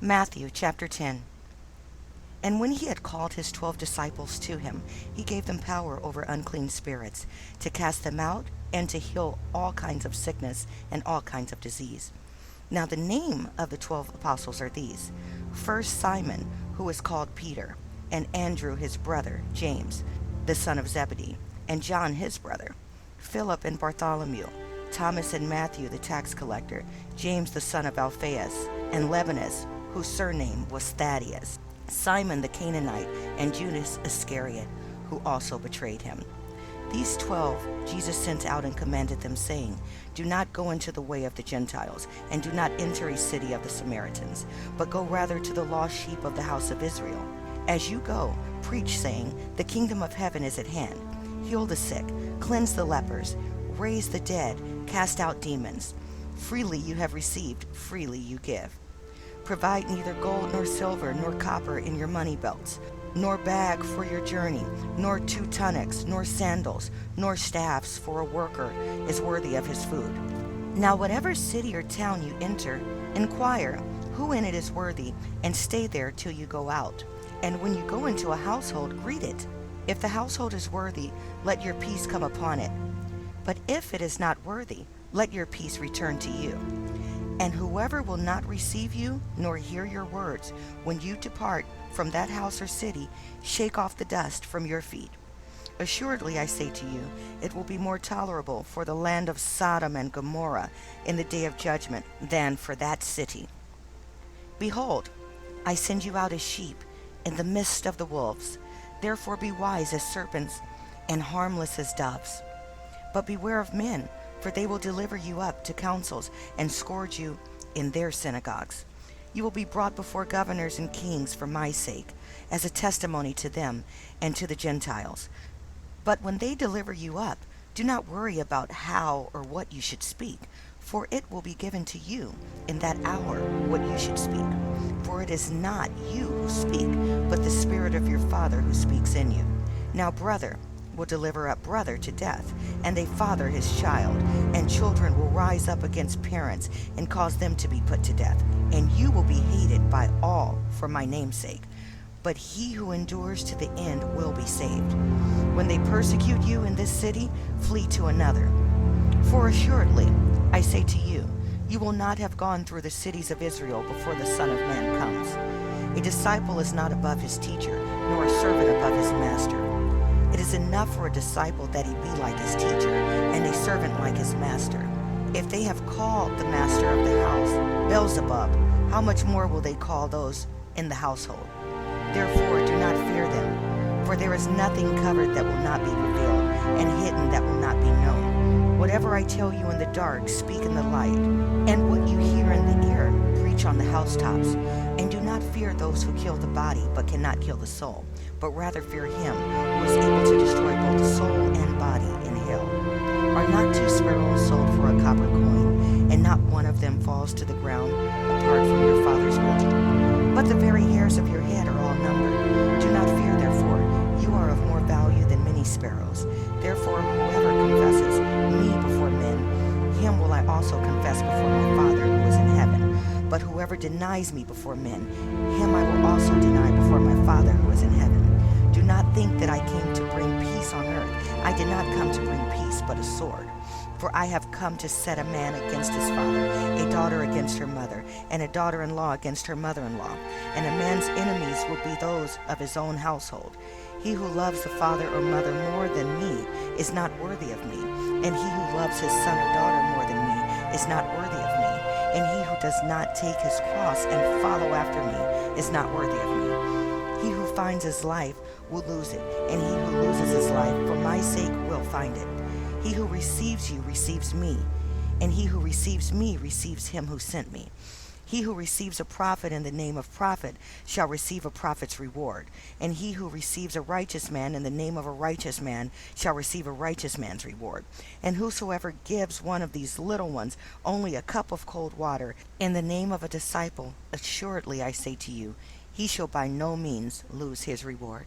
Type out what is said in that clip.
Matthew chapter 10. And when he had called his 12 disciples to him, he gave them power over unclean spirits, to cast them out, and to heal all kinds of sickness and all kinds of disease. Now the name of the 12 apostles are these: first Simon, who is called Peter, and Andrew his brother, James, the son of Zebedee, and John his brother, Philip and Bartholomew, Thomas and Matthew the tax collector, James the son of Alphaeus, and Lebanus, whose surname was Thaddeus, Simon the Canaanite, and Judas Iscariot, who also betrayed him. These 12 Jesus sent out and commanded them, saying, Do not go into the way of the Gentiles, and do not enter a city of the Samaritans, but go rather to the lost sheep of the house of Israel. As you go, preach, saying, The kingdom of heaven is at hand. Heal the sick, cleanse the lepers, raise the dead, cast out demons. Freely you have received, freely you give. Provide neither gold nor silver nor copper in your money belts, nor bag for your journey, nor 2 tunics, nor sandals, nor staffs, for a worker is worthy of his food. Now whatever city or town you enter, inquire who in it is worthy, and stay there till you go out. And when you go into a household, greet it. If the household is worthy, let your peace come upon it. But if it is not worthy, let your peace return to you. And whoever will not receive you, nor hear your words, when you depart from that house or city, shake off the dust from your feet. Assuredly I say to you, it will be more tolerable for the land of Sodom and Gomorrah in the day of judgment than for that city. Behold, I send you out as sheep in the midst of the wolves. Therefore be wise as serpents and harmless as doves. But beware of men, for they will deliver you up to councils and scourge you in their synagogues. You will be brought before governors and kings for my sake, as a testimony to them and to the Gentiles. But when they deliver you up, do not worry about how or what you should speak, for it will be given to you in that hour what you should speak. For it is not you who speak, but the Spirit of your Father who speaks in you. Now brother will deliver up brother to death, and a father his child, and children will rise up against parents and cause them to be put to death. And you will be hated by all for my name's sake, but he who endures to the end will be saved. When they persecute you in this city, flee to another. For assuredly, I say to you, you will not have gone through the cities of Israel before the Son of Man comes. A disciple is not above his teacher, nor a servant above his master. It is enough for a disciple that he be like his teacher, and a servant like his master. If they have called the master of the house Beelzebub, how much more will they call those in the household? Therefore do not fear them, for there is nothing covered that will not be revealed, and hidden that will not be known. Whatever I tell you in the dark, speak in the light, and what you hear in the ear, preach on the housetops. And do not fear those who kill the body, but cannot kill the soul, but rather fear him who is able to destroy both the soul and body in hell. Are not 2 sparrows sold for a copper coin, and not one of them falls to the ground apart from your Father's will? But the very hairs of your head are all numbered. Do not fear, therefore, you are of more value than many sparrows. Therefore whoever confesses me before men, him will I also confess before my Father who is in heaven. But whoever denies me before men, him I will also deny before my Father who is in heaven. Do not think that I came to bring peace on earth. I did not come to bring peace, but a sword. For I have come to set a man against his father, a daughter against her mother, and a daughter-in-law against her mother-in-law. And a man's enemies will be those of his own household. He who loves the father or mother more than me is not worthy of me, and he who loves his son or daughter more than me is not worthy of me. And he who does not take his cross and follow after me is not worthy of me. He who finds his life will lose it, and he who loses his life for my sake will find it. He who receives you receives me, and he who receives me receives him who sent me. He who receives a prophet in the name of prophet shall receive a prophet's reward, and he who receives a righteous man in the name of a righteous man shall receive a righteous man's reward. And whosoever gives one of these little ones only a cup of cold water in the name of a disciple, assuredly I say to you, he shall by no means lose his reward.